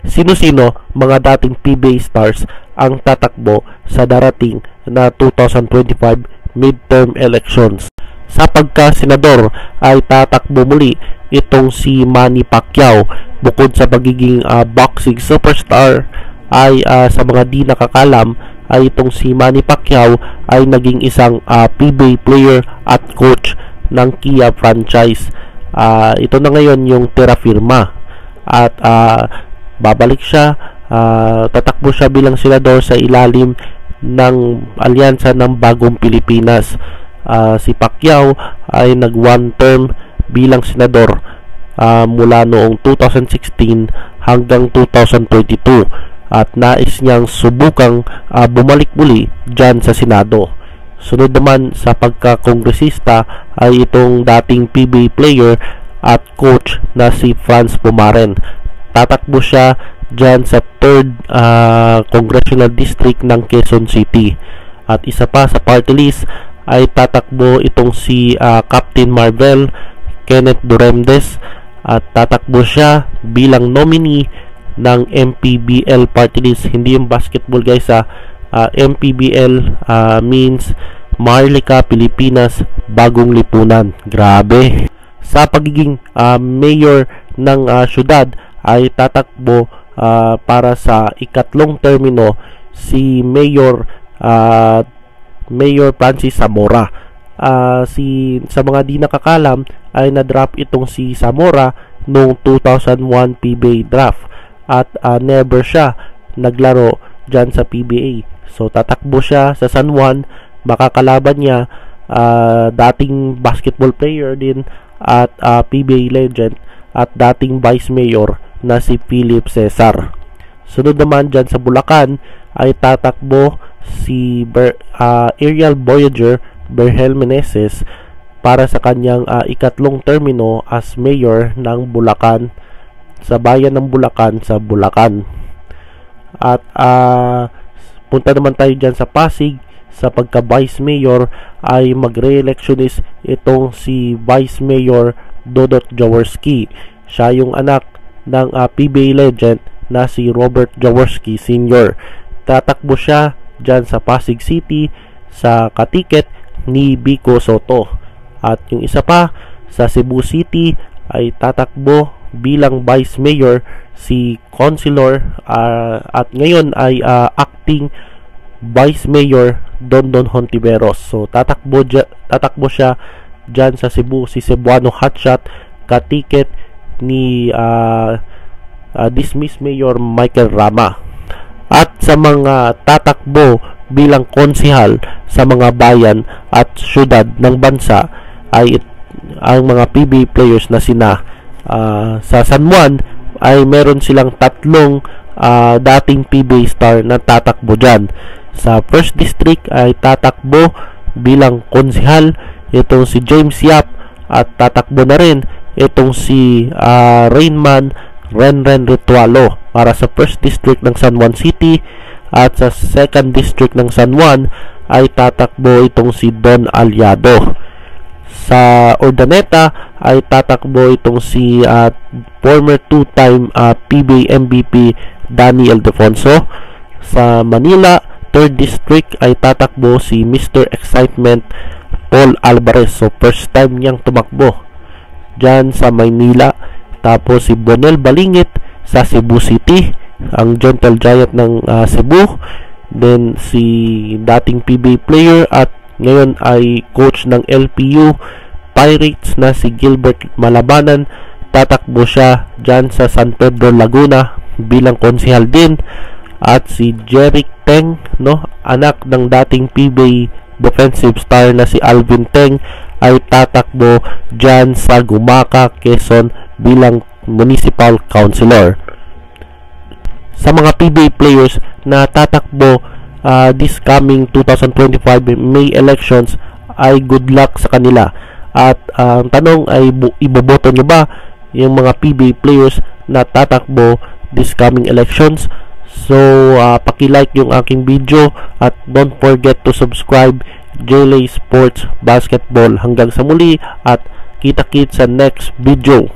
sino-sino mga dating PBA stars ang tatakbo sa darating na 2025 midterm elections. Sa pagka-senador ay tatakbo muli itong si Manny Pacquiao. Bukod sa pagiging boxing superstar ay sa mga di nakakalam ay itong si Manny Pacquiao ay naging isang PBA player at coach ng Kia franchise. Ito na ngayon yung Terra Firma at babalik siya, tatakbo siya bilang senador sa ilalim ng alyansa ng Bagong Pilipinas. Si Pacquiao ay nag one term bilang senador mula noong 2016 hanggang 2022 at nais niyang subukang bumalik muli dyan sa Senado. Sunod naman sa pagka-kongresista ay itong dating PBA player at coach na si Franz Pumaren. Tatakbo siya dyan sa 3rd Congressional District ng Quezon City. At isa pa sa party list ay tatakbo itong si Captain Marvel Kenneth Duremdes at tatakbo siya bilang nominee ng MPBL party list. Hindi yung basketball guys, MPBL means Maharlika Pilipinas Bagong Lipunan. Grabe. Sa pagiging mayor ng syudad ay tatakbo para sa ikatlong termino si Mayor Francis Zamora. Sa mga di nakakalam ay na-drop itong si Zamora noong 2001 PBA draft at never siya naglaro dyan sa PBA. So tatakbo siya sa San Juan, makakalaban niya dating basketball player din at PBA legend at dating vice mayor na si Philip Cesar. Sunod naman dyan sa Bulacan ay tatakbo si Ariel Voyager Berhel Meneses para sa kanyang ikatlong termino as mayor ng Bulacan, sa bayan ng Bulacan sa Bulacan. At punta naman tayo dyan sa Pasig. Sa pagka vice mayor ay magre-electionist itong si Vice Mayor Dodot Jaworski. Siya yung anak ng PBA legend na si Robert Jaworski Sr. Tatakbo siya dyan sa Pasig City sa katiket ni Vico Soto. At yung isa pa sa Cebu City ay tatakbo bilang Vice Mayor si Councilor at ngayon ay acting Vice Mayor Dondon Hontiveros. So tatakbo siya dyan sa Cebu, si Cebuano Hotshot, katiket ni dismissed Mayor Michael Rama. At sa mga tatakbo bilang konsehal sa mga bayan at syudad ng bansa ay ang mga PBA players na sina sa San Juan ay meron silang tatlong dating PBA star na tatakbo dyan. Sa 1st District ay tatakbo bilang konsehal itong si James Yap at tatakbo na rin itong si Rainman Renren Ritualo para sa 1st District ng San Juan City. At sa 2nd District ng San Juan ay tatakbo itong si Don Aliado. Sa Urdaneta ay tatakbo itong si former 2-time PBA MVP Danny Ildefonso. Sa Manila 3rd District ay tatakbo si Mr. Excitement Paul Alvarez. So first time niyang tumakbo dyan sa Maynila. Tapos si Bonel Balingit sa Cebu City, ang Gentle Giant ng Cebu. Then si dating PBA player at ngayon ay coach ng LPU Pirates na si Gilbert Malabanan. Tatakbo siya dyan sa San Pedro Laguna bilang konsehal din. At si Jeric Teng, anak ng dating PBA defensive star na si Alvin Teng, ay tatakbo dyan sa Gumaca, Quezon bilang municipal councilor. Sa mga PBA players na tatakbo this coming 2025 May elections ay good luck sa kanila. At ang tanong ay iboboto nyo ba yung mga PBA players na tatakbo this coming elections? So paki-like yung aking video at don't forget to subscribe JLay Sports Basketball. Hanggang sa muli at kita-kits sa next video.